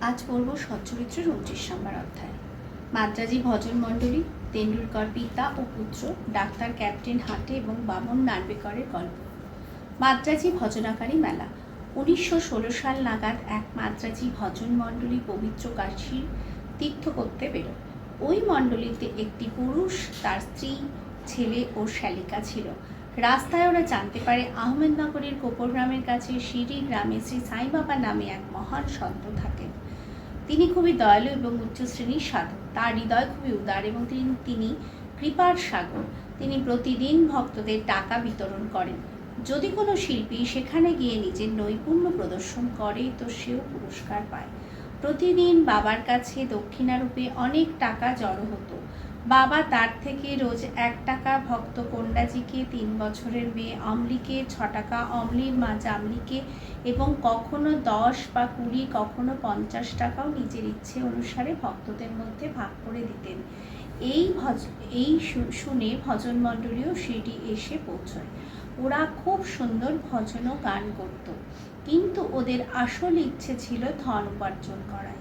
আজ পড়ব সচ্চরিত্রের ২৯ নম্বর অধ্যায়। মাদ্রাজি ভজন মণ্ডলী, তেন্ডুলকর পিতা ও পুত্র, ডাক্তার ক্যাপ্টেন হাটে এবং বামন নার্বেকরের গল্প। মাদ্রাজি ভজনাকারী মেলা। ১৯১৬ সাল নাগাদ এক মাদ্রাজি ভজন মণ্ডলী পবিত্র কাশীর তীর্থ করতে বেরোয়। ওই মণ্ডলীতে একটি পুরুষ, তার স্ত্রী, ছেলে ও শ্যালিকা ছিল। রাস্তায় ওরা জানতে পারে আহমেদনগরের কোপরগ্রামের কাছে সিঁড়ি গ্রামে শ্রী সাই বাবা নামে এক মহান সন্ত থাকেন। তিনি খুবই দয়ালু এবং উচ্চ শ্রেণীর সাধক। তার হৃদয় খুবই উদার এবং তিনি কৃপার সাগর। তিনি প্রতিদিন ভক্তদের টাকা বিতরণ করেন। যদি কোনো শিল্পী সেখানে গিয়ে নিজের নৈপুণ্য প্রদর্শন করে তো সেও পুরস্কার পায়। প্রতিদিন বাবার কাছে দক্ষিণারূপে অনেক টাকা জড়ো হতো। বাবা তার থেকে রোজ ১ টাকা ভক্ত কন্যাজিকে, ৩ বছরের মেয়ে অমলিকে, ৬ টাকা অমলির মা জামলিকে এবং কখনো ১০ বা ২০, কখনো ৫০ টাকাও নিজের ইচ্ছে অনুসারে ভক্তদের মধ্যে ভাগ করে দিতেন। এই শুনে ভজন মণ্ডলীও শিরডি এসে পৌঁছয়। ওরা খুব সুন্দর ভজন ও গান করত, কিন্তু ওদের আসল ইচ্ছে ছিল ধন উপার্জন করাই।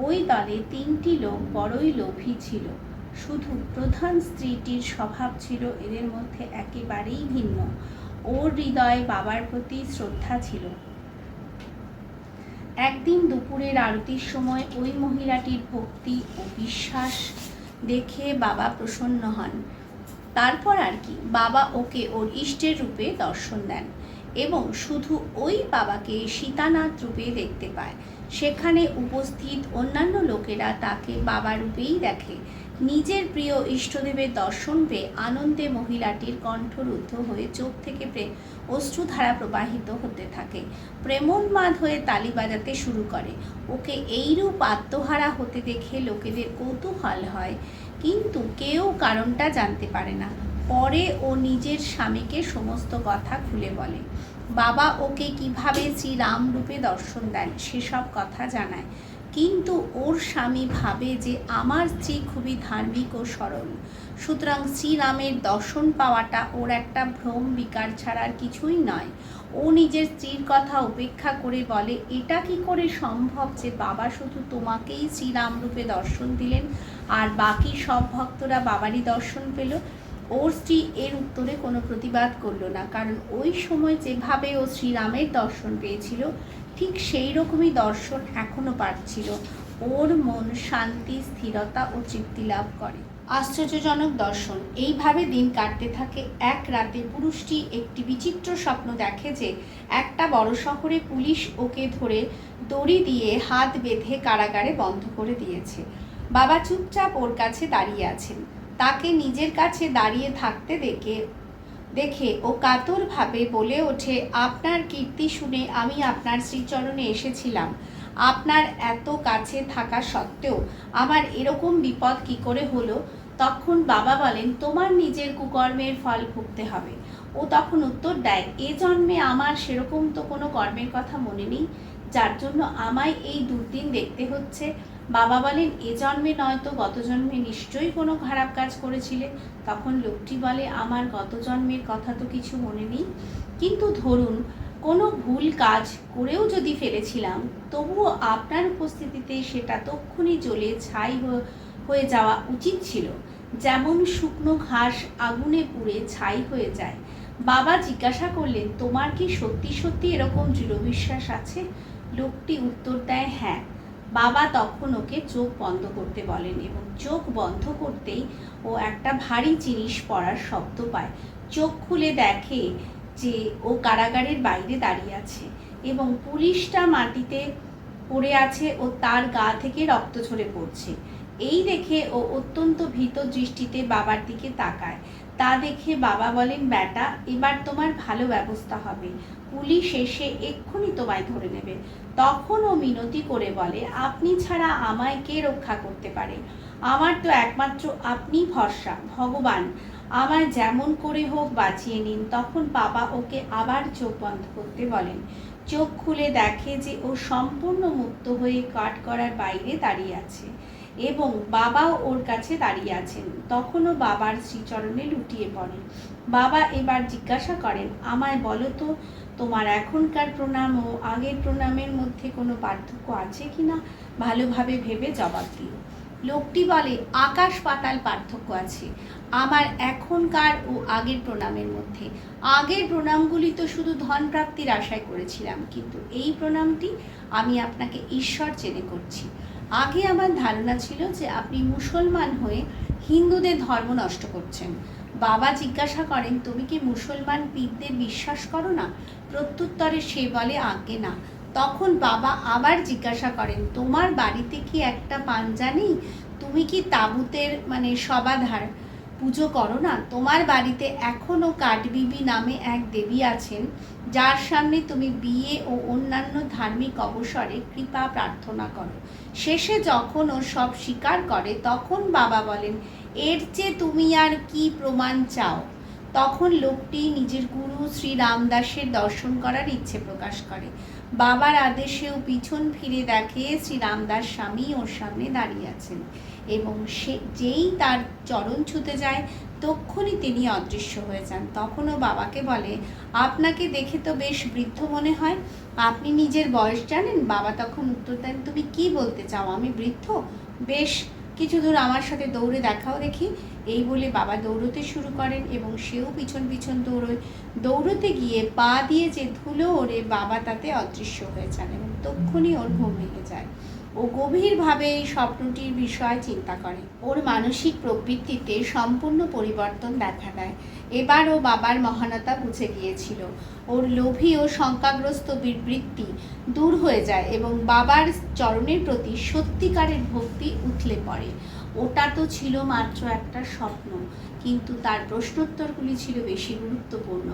ওই দলে ৩টি লোক বড়ই লোভী ছিল। শুধু প্রধান স্ত্রীটির স্বভাব ছিল এদের মধ্যে একেবারেই ভিন্ন। ওর হৃদয়ে বাবার প্রতি শ্রদ্ধা ছিল। একদিন দুপুরের আরতির সময় ওই মহিলাটির ভক্তি ও বিশ্বাস দেখে বাবা প্রসন্ন হন। তারপর আর কি, বাবা ওকে ওর ইষ্টের রূপে দর্শন দেন এবং শুধু ওই বাবাকে সীতানাথ রূপে দেখতে পায়। সেখানে উপস্থিত অন্যান্য লোকেরা তাকে বাবা রূপেই দেখে। নিজের প্রিয় ইষ্টদেবের দর্শন পেয়ে আনন্দে মহিলাটির কণ্ঠরুদ্ধ হয়ে চোখ থেকে অশ্রুধারা প্রবাহিত হতে থাকে। প্রেমোন্মাদ হয়ে তালি বাজাতে শুরু করে। ওকে এইরূপ আত্মহারা হতে দেখে লোকেদের কৌতূহল হয়, কিন্তু কেউ কারণটা জানতে পারে না। পরে ও নিজের স্বামীকে সমস্ত কথা খুলে বলে। বাবা ওকে কিভাবে শ্রীরাম রূপে দর্শন দেন সেসব কথা জানায়, কিন্তু ওর স্বামী ভাবে যে আমার স্ত্রী খুবই ধার্মিক ও সরল, সুতরাং শ্রীরামের দর্শন পাওয়াটা ওর একটা ভ্রম বিকার ছাড়ার কিছুই নয়। ও নিজের স্ত্রীর কথা উপেক্ষা করে বলে, এটা কি করে সম্ভব যে বাবা শুধু তোমাকেই শ্রীরাম রূপে দর্শন দিলেন আর বাকি সব ভক্তরা বাবারই দর্শন পেল? ওর স্ত্রী এর উত্তরে কোনো প্রতিবাদ করল না, কারণ ওই সময় যেভাবে ও শ্রীরামের দর্শন পেয়েছিল ঠিক সেই রকমই দর্শন এখনো পাচ্ছিল। ওর মন শান্তি, স্থিরতা ও তৃপ্তি লাভ করে। আশ্চর্যজনক দর্শন। এইভাবে দিন কাটতে থাকে। এক রাতে পুরুষটি একটি বিচিত্র স্বপ্ন দেখে যে একটা বড় শহরে পুলিশ ওকে ধরে দড়ি দিয়ে হাত বেঁধে কারাগারে বন্ধ করে দিয়েছে। বাবা চুপচাপ ওর কাছে দাঁড়িয়ে আছেন। তাকে নিজের কাছে দাঁড়িয়ে থাকতে দেখে ও কাতরভাবে বলে ওঠে, আপনার কীর্তি শুনে আমি আপনার শ্রীচরণে এসেছিলাম। আপনার এত কাছে থাকা সত্ত্বেও আমার এরকম বিপদ কি করে হলো? তখন বাবা বলেন, তোমার নিজের কুকর্মের ফল ভুগতে হবে। ও তখন উত্তর দেয়, এ জন্মে আমার সেরকম তো কোনো কর্মের কথা মনে নেই, যার জন্য আমায় এই দুর্দিন দেখতে হচ্ছে। বাবা বলেন, এ জন্মে নয়তো গত জন্মে নিশ্চয়ই কোনো খারাপ কাজ করেছিলে। তখন লোকটি বলে, আমার গত জন্মের কথা তো কিছু মনে নেই, কিন্তু ধরুন কোনো ভুল কাজ করেও যদি ফেলেছিলাম, তবুও আপনার উপস্থিতিতে সেটা তক্ষুনি জ্বলে ছাই হয়ে যাওয়া উচিত ছিল, যেমন শুকনো ঘাস আগুনে পুড়ে ছাই হয়ে যায়। বাবা জিজ্ঞাসা করলেন, তোমার কি সত্যি সত্যি এরকম দৃঢ় বিশ্বাস আছে? লোকটি উত্তর দেয়, হ্যাঁ। বাবা তখন ওকে চোখ বন্ধ করতে বলেন এবং চোখ বন্ধ করতেই ও একটা ভারী জিনিস পড়ার শব্দ পায়। চোখ খুলে দেখে যে ও কারাগারের বাইরে দাঁড়িয়ে আছে এবং পুলিশটা মাটিতে পড়ে আছে ও তার গা থেকে রক্ত ঝরে পড়ছে। এই দেখে ও অত্যন্ত ভীত দৃষ্টিতে বাবার দিকে তাকায়। তা দেখে বাবা বলেন, বেটা, এবার তোমার ভালো ব্যবস্থা হবে, পুলিশ এসে এক্ষুনি তোমায় ধরে নেবে। তখন ও মিনতি করে বলে, আপনি ছাড়া আমায় কে রক্ষা করতে পারে? আমার তো একমাত্র আপনি ভরসা, ভগবান, আমায় যেমন করে হোক বাঁচিয়ে নিন। তখন বাবা ওকে আবার চোখ বন্ধ করতে বলেন। চোখ খুলে দেখে যে ও সম্পূর্ণ মুক্ত হয়ে কাঠগড়ার বাইরে দাঁড়িয়ে আছে এবং বাবাও ওর কাছে দাঁড়িয়ে আছেন। তখনও বাবার শ্রীচরণে লুটিয়ে পড়ে। বাবা এবার জিজ্ঞাসা করেন, আমায় বলো তো, তোমার এখনকার প্রণাম ও আগের প্রণামের মধ্যে কোনো পার্থক্য আছে কি না ভালোভাবে ভেবে জবাব দিও। লোকটি বলে, আকাশ পাতাল পার্থক্য আছে আমার এখনকার ও আগের প্রণামের মধ্যে। আগের প্রণামগুলি তো শুধু ধন প্রাপ্তির আশায় করেছিলাম, কিন্তু এই প্রণামটি আমি আপনাকে ঈশ্বর জেনে করছি। আগে আমার ধারণা ছিল যে আপনি মুসলমান হয়ে হিন্দুদের ধর্ম নষ্ট করছেন। বাবা জিজ্ঞাসা করেন, তুমি কি মুসলমান পীরদের বিশ্বাস করো না? প্রত্যুত্তরে সে বলে, আজ্ঞে না। তখন বাবা আবার জিজ্ঞাসা করেন, তোমার বাড়িতে কি একটা পাঞ্জা নেই? তুমি কি তাঁবুতের সবাধার পুজো করো না? তোমার বাড়িতে এখনও কাঠবিবি নামে এক দেবী আছেন, যার সামনে তুমি বিয়ে ও অন্যান্য ধার্মিক অবসরে কৃপা প্রার্থনা করো। শেষে যখন ও সব স্বীকার করে, তখন বাবা বলেন, এর চেয়ে তুমি আর কি প্রমাণ চাও? তখন লোকটি নিজের গুরু শ্রী রামদাসের দর্শন করার ইচ্ছে প্রকাশ করে। বাবার আদেশেও পিছন ফিরে দেখে শ্রী রামদাস স্বামী ওর সামনে দাঁড়িয়ে আছেন, এবং সে যেই তার চরণ ছুঁতে যায় তক্ষুনি তিনি অদৃশ্য হয়ে যান। তখনও বাবাকে বলে, আপনাকে দেখে তো বেশ বৃদ্ধ মনে হয়, আপনি নিজের বয়স জানেন? বাবা তখন উত্তর দেন, তুমি কি বলতে চাও, আমি বৃদ্ধ? বেশ কিছু দূর আমার সাথে দৌড়ে দেখাও দেখি। এই বলে বাবা দৌড়তে শুরু করেন এবং সেও পিছন পিছন দৌড়োয়। দৌড়তে গিয়ে পা দিয়ে যে ধুলো ওড়ে, বাবা তাতে অদৃশ্য হয়ে যান এবং তক্ষুনি ওর ঘুম ভেঙে যায়। ও গভীরভাবে এই স্বপ্নটির বিষয়ে চিন্তা করে। ওর মানসিক প্রবৃত্তিতে সম্পূর্ণ পরিবর্তন দেখা দেয়। এবার ও বাবার মহানতা বুঝে গিয়েছিল। ওর লোভী ও শঙ্কাগ্রস্ত বিবৃত্তি দূর হয়ে যায় এবং বাবার চরণের প্রতি সত্যিকারের ভক্তি উথলে পড়ে। ওটা তো ছিল মাত্র একটা স্বপ্ন, কিন্তু তার প্রশ্নোত্তরগুলি ছিল বেশি গুরুত্বপূর্ণ।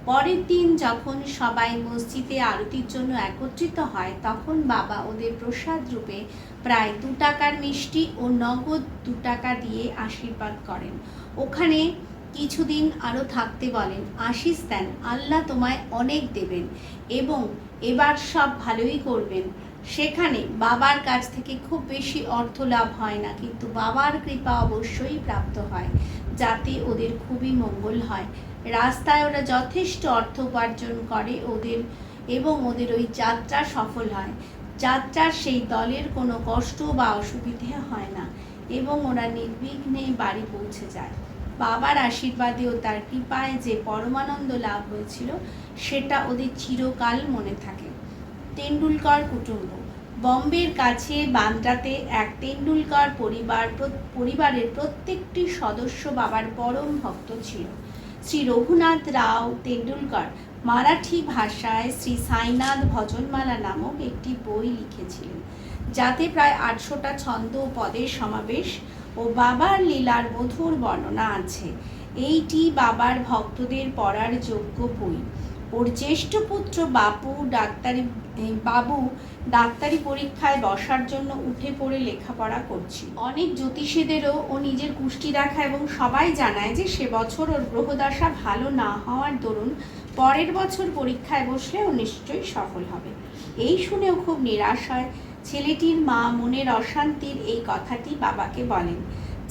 পরের দিন যখন সবাই মসজিদে আরতির জন্য একত্রিত হয়, তখন বাবা ওদের প্রসাদ রূপে প্রায় 2 টাকার মিষ্টি ও নগদ 2 টাকা দিয়ে আশীর্বাদ করেন। ওখানে কিছুদিন আরও থাকতে বলেন। আশীষ দেন, আল্লাহ তোমায় অনেক দেবেন এবং এবার সব ভালোই করবেন। সেখানে বাবার কাছ থেকে খুব বেশি অর্থ লাভ হয় না, কিন্তু বাবার কৃপা অবশ্যই প্রাপ্ত হয়, যাতে ওদের খুবই মঙ্গল হয়। রাস্তায় ওরা যথেষ্ট অর্থ উপার্জন করে ওদের ওই যাত্রা সফল হয়। যাত্রার সেই দলের কোনো কষ্ট বা অসুবিধে হয় না এবং ওরা নির্বিঘ্নে বাড়ি পৌঁছে যায়। বাবার আশীর্বাদে ও তার কৃপায় যে পরমানন্দ লাভ হয়েছিল, সেটা ওদের চিরকাল মনে থাকে। তেন্ডুলকর কুটুম্ব। বম্বের কাছে বান্দ্রাতে এক তেন্ডুলকর পরিবারের প্রত্যেকটি সদস্য বাবার পরম ভক্ত ছিল। শ্রী রঘুনাথ রাও তেন্ডুলকর মারাঠি ভাষায় শ্রী সাইনাথ ভজনমালা নামক একটি বই লিখেছিলেন, যাতে প্রায় 800টা ছন্দ ও পদের সমাবেশ ও বাবার লীলার মধুর বর্ণনা আছে। এইটি বাবার ভক্তদের পড়ার যোগ্য বই। ওর জ্যেষ্ঠ পুত্র বাবু ডাক্তারি পরীক্ষায় বসার জন্য উঠে পড়ে লেখাপড়া করছিল। অনেক জ্যোতিষীদেরও ও নিজের কুষ্টি দেখা এবং সবাই জানায় যে সে বছর ওর গ্রহদশা ভালো না হওয়ার দরুন পরের বছর পরীক্ষায় বসলে ও নিশ্চয়ই সফল হবে। এই শুনেও খুব নিরাশ হয়। ছেলেটির মা মনের অশান্তির এই কথাটি বাবাকে বলেন।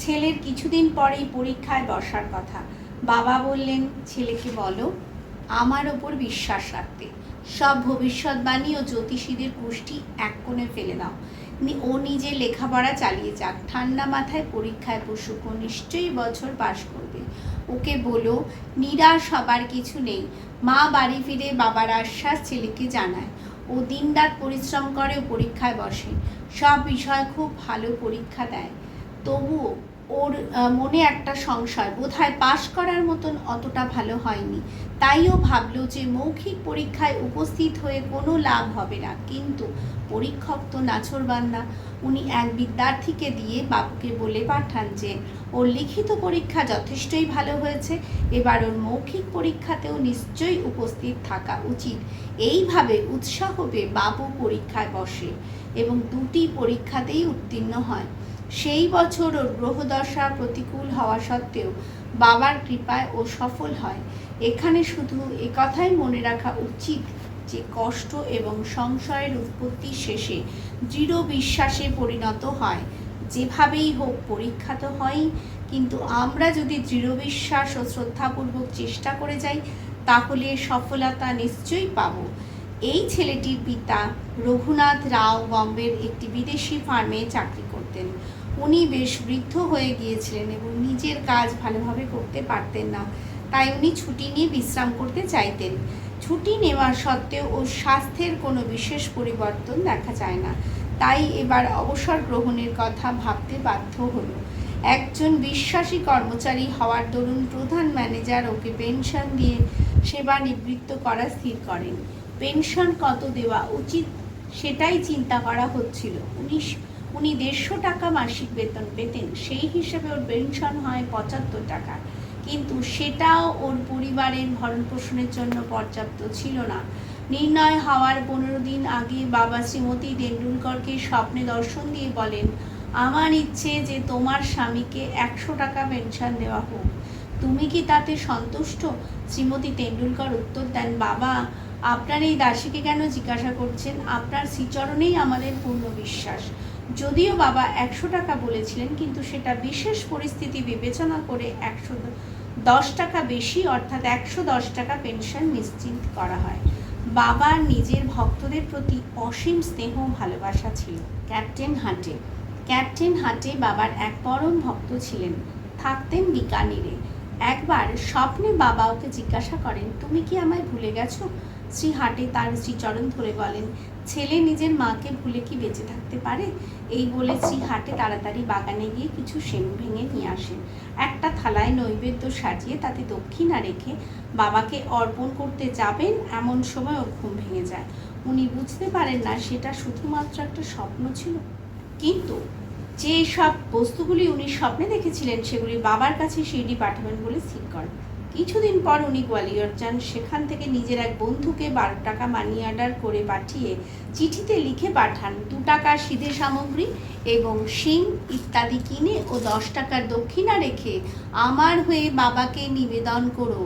ছেলের কিছুদিন পরেই পরীক্ষায় বসার কথা। বাবা বললেন, ছেলেকে বলো আমার ওপর বিশ্বাস রাখতে। সব ভবিষ্যৎবাণী ও জ্যোতিষীদের কুষ্টি এক কোণে ফেলে দাও। ও নিজে লেখাপড়া চালিয়ে যাক, ঠান্ডা মাথায় পরীক্ষায় বসুক, ও নিশ্চয়ই বছর পাশ করবে। ওকে বলো নিরাশ হবার কিছু নেই। মা বাড়ি ফিরে বাবার আশ্বাস ছেলেকে জানায়। ও দিনরাত পরিশ্রম করে ও পরীক্ষায় বসে, সব বিষয় খুব ভালো পরীক্ষা দেয়। তবুও ওর মনে একটা সংশয়, বোধহয় পাশ করার মতন অতটা ভালো হয়নি। তাই ও ভাবলো যে মৌখিক পরীক্ষায় উপস্থিত হয়ে কোনো লাভ হবে না। কিন্তু পরীক্ষক তো নাছোড়বান্দা। উনি এক বিদ্যার্থীকে দিয়ে বাবুকে বলে পাঠান যে ওর লিখিত পরীক্ষা যথেষ্টই ভালো হয়েছে, এবার ওর মৌখিক পরীক্ষাতেও নিশ্চয়ই উপস্থিত থাকা উচিত। এইভাবে উৎসাহ পেয়ে বাবু পরীক্ষায় বসে এবং 2টি পরীক্ষাতেই উত্তীর্ণ হয়। সেই বছর ওর গ্রহদশা প্রতিকূল হওয়া সত্ত্বেও বাবার কৃপায় ও সফল হয়। এখানে শুধু একথাই মনে রাখা উচিত যে কষ্ট এবং সংশয়ের উৎপত্তি শেষে দৃঢ় বিশ্বাসে পরিণত হয়। যেভাবেই হোক পরীক্ষা তো হয়ই, কিন্তু আমরা যদি দৃঢ় বিশ্বাস ও শ্রদ্ধাপূর্বক চেষ্টা করে যাই, তাহলে সফলতা নিশ্চয়ই পাবো। এই ছেলেটির পিতা রঘুনাথ রাও বম্বের একটি বিদেশি ফার্মে চাকরি করতেন। উনি বেশ বৃদ্ধ হয়ে গিয়েছিলেন এবং নিজের কাজ ভালোভাবে করতে পারতেন না, তাই উনি ছুটি নিয়ে বিশ্রাম করতে চাইতেন। ছুটি নেওয়ার সত্ত্বেও ওর স্বাস্থ্যের কোনো বিশেষ পরিবর্তন দেখা যায় না, তাই এবার অবসর গ্রহণের কথা ভাবতে বাধ্য হলো। একজন বিশ্বাসী কর্মচারী হওয়ার দরুন প্রধান ম্যানেজার ওকে পেনশন দিয়ে সেবা নিবৃত্ত করা স্থির করেন। পেনশন কত দেওয়া উচিত সেটাই চিন্তা করা হচ্ছিল। উনি 150 টাকা মাসিক বেতন পেতেন, সেই হিসেবে ওর পেনশন হয় 75 টাকা, কিন্তু সেটাও ওর পরিবারের ভরণ পোষণের জন্য পর্যাপ্ত ছিল না। নির্ণয় হওয়ার 15 দিন আগে বাবা শ্রীমতী তেন্ডুলকরকে স্বপ্নে দর্শন দিয়ে বলেন, আমার ইচ্ছে যে তোমার স্বামীকে 100 টাকা পেনশন দেওয়া হোক, তুমি কি তাতে সন্তুষ্ট? শ্রীমতী তেন্ডুলকর উত্তর দেন, বাবা, আপনার এই দাসীকে কেন জিজ্ঞাসা করছেন? আপনার শ্রীচরণেই আমাদের পূর্ণ বিশ্বাস। যদিও বাবা 100 টাকা বলেছিলেন, কিন্তু সেটা বিশেষ পরিস্থিতি বিবেচনা করে 110 টাকা বেশি, অর্থাৎ 110 টাকা পেনশন নিশ্চিত করা হয়। বাবার নিজের ভক্তদের প্রতি অসীম স্নেহ ভালোবাসা ছিল। ক্যাপ্টেন হাটে বাবার এক পরম ভক্ত ছিলেন, থাকতেন বিকানিরে। একবার স্বপ্নে বাবা ওকে জিজ্ঞাসা করেন, তুমি কি আমায় ভুলে গেছো? শ্রী হাটে তার শ্রীচরণ ধরে বলেন, ছেলে নিজের মাকে ভুলে কি বেঁচে থাকতে পারে? এই বলে শ্রী হাটে তাড়াতাড়ি বাগানে গিয়ে কিছু সেম ভেঙে নিয়ে আসেন। একটা থালায় নৈবেদ্য সাজিয়ে তাতে দক্ষিণা রেখে বাবাকে অর্পণ করতে যাবেন, এমন সময় ও ঘুম ভেঙে যায়। উনি বুঝতে পারেন না সেটা শুধুমাত্র একটা স্বপ্ন ছিল, কিন্তু যে সব বস্তুগুলি উনি স্বপ্নে দেখেছিলেন সেগুলি বাবার কাছে শিরডি পাঠাবেন বলে স্থির করেন। কিছুদিন পর উনি গোয়ালিয়র যান। সেখান থেকে নিজের এক বন্ধুকে 12 টাকা মানি অর্ডার করে পাঠিয়ে চিঠিতে লিখে পাঠান 2 টাকার সিধে সামগ্রী এবং শিং ইত্যাদি কিনে ও 10 টাকার দক্ষিণা রেখে আমার হয়ে বাবাকে নিবেদন করো।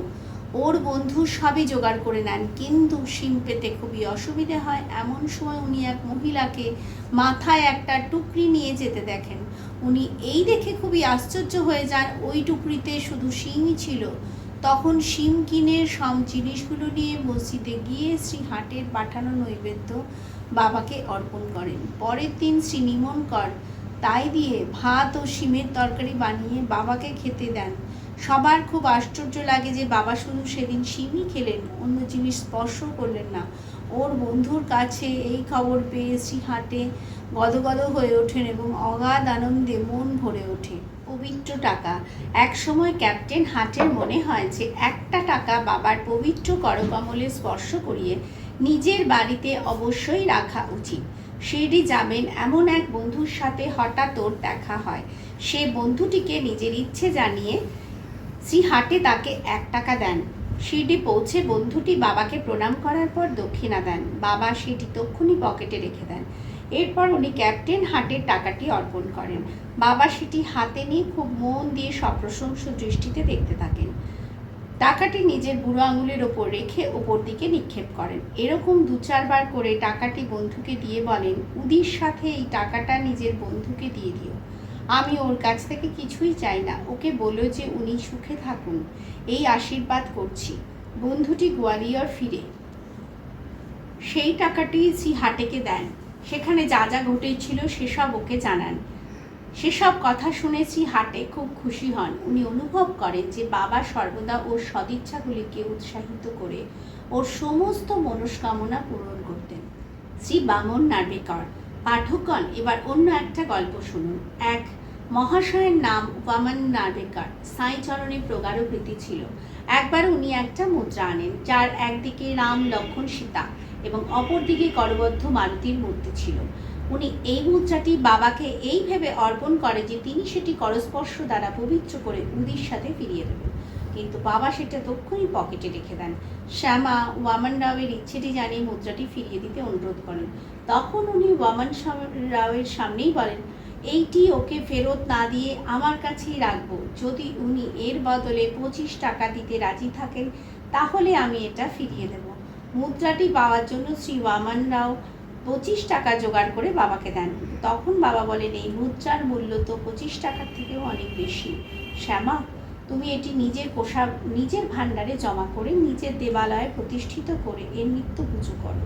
ওর বন্ধু সবই জোগাড় করে নেন, কিন্তু শিম পেতে খুবই অসুবিধে হয়। এমন সময় উনি এক মহিলাকে মাথায় একটা টুকরি নিয়ে যেতে দেখেন। উনি এই দেখে খুবই আশ্চর্য হয়ে যান, ওই টুকরিতে শুধু শিমই ছিল। তখন শিম কিনে সব জিনিসগুলো নিয়ে মসজিদে গিয়ে শ্রী হাটের পাঠানো নৈবেদ্য বাবাকে অর্পণ করেন। পরের দিন শ্রী নিমনকর তাই দিয়ে ভাত ও শিমের তরকারি বানিয়ে বাবাকে খেতে দেন। সবার খুব আশ্চর্য লাগে যে বাবা শুধু সেদিন শিমই খেলেন, অন্য জিনিস স্পর্শ করলেন না। ওর বন্ধুর কাছে এই খবর পেয়ে শ্রী হাটে গদগদ হয়ে ওঠেন এবং অগাধ আনন্দে মন ভরে ওঠে। পবিত্র টাকা। এক সময় ক্যাপ্টেন হাটের মনে হয় যে একটা টাকা বাবার পবিত্র করকমলে স্পর্শ করিয়ে নিজের বাড়িতে অবশ্যই রাখা উচিত। শিরডি যাবেন এমন এক বন্ধুর সাথে হঠাৎ ওর দেখা হয়। সে বন্ধুটিকে নিজের ইচ্ছে জানিয়ে শ্রী হাটে তাকে 1 টাকা দেন। শিরডি পৌঁছে বন্ধুটি বাবাকে প্রণাম করার পর দক্ষিণা দেন। বাবা সেটি তক্ষুনি পকেটে রেখে দেন। এরপর উনি ক্যাপ্টেন হাটের টাকাটি অর্পণ করেন। বাবা সেটি হাতে নিয়ে খুব মন দিয়ে সপ্রশংস দৃষ্টিতে দেখতে থাকেন। টাকাটি নিজের বুড়ো আঙুলের ওপর রেখে ওপর দিকে নিক্ষেপ করেন। এরকম 2-4 বার করে টাকাটি বন্ধুকে দিয়ে বলেন, উদির সাথে এই টাকাটা নিজের বন্ধুকে দিয়ে দিও। আমি ওর কাছ থেকে কিছুই চাই না, ওকে বলো যে উনি সুখে থাকুন, এই আশীর্বাদ করছি। বন্ধুটি গোয়ালিয়র ফিরে সেই টাকাটি শ্রী হাটেকে দেন। সেখানে যা যা ঘটেছিল সেসব ওকে জানান। সেসব কথা শুনে শ্রী হাটে খুব খুশি হন। উনি অনুভব করেন যে বাবা সর্বদা ওর সদিচ্ছাগুলিকে উৎসাহিত করে ওর সমস্ত মনস্কামনা পূরণ করতেন। শ্রী বামন নার্বেকর। পাঠকগণ, এবার অন্য একটা গল্প শুনুন। এক মহাশয়ের নাম বামন নার্বেকর। সাঁই চরণে প্রগাঢ় প্রীতি ছিল। একবার উনি একটা মুদ্রা আনেন, যার একদিকে রাম, লক্ষ্মণ, সীতা এবং অপরদিকে করবদ্ধ মারুতির মূর্তি ছিল। উনি এই মুদ্রাটি বাবাকে এই ভেবে অর্পণ করে যে তিনি সেটি করস্পর্শ দ্বারা পবিত্র করে উদির সাথে ফিরিয়ে দেবেন, কিন্তু বাবা সেটা তক্ষুনি পকেটে রেখে দেন। শ্যামা ওয়ামন রাওয়ের ইচ্ছেটি জানিয়ে মুদ্রাটি ফিরিয়ে দিতে অনুরোধ করেন। তখন উনি ওয়ামন রাওয়ের সামনেই বলেন, এইটি ওকে ফেরত না দিয়ে আমার কাছেই রাখবো। যদি উনি এর বদলে 25 টাকা দিতে রাজি থাকেন তাহলে আমি এটা ফিরিয়ে দেব। মুদ্রাটি পাওয়ার জন্য শ্রী ওয়ামন রাও 25 টাকা জোগাড় করে বাবাকে দেন। তখন বাবা বলেন, এই মুদ্রার মূল্য তো 25 টাকার থেকেও অনেক বেশি। শ্যামা, তুমি এটি নিজের ভাণ্ডারে জমা করে নিজের দেবালয়ে প্রতিষ্ঠিত করে এর নিত্য পুজো করো।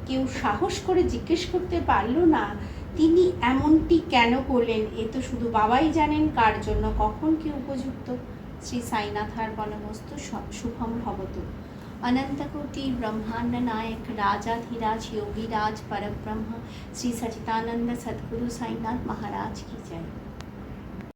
কেউ সাহস করে জিজ্ঞেস করতে পারল না তিনি এমনটি কেন করলেন। এ তো শুধু বাবাই জানেন কার জন্য কখন কি উপযুক্ত। শ্রী साईनाथार्पणमस्तु। शुभम भवतु। अनंतकोटि ब्रह्मांड नायक राजाधिराज योगीराज परब्रह्म श्री सच्चिदानंद सद्गुरु साईनाथ महाराज की जय।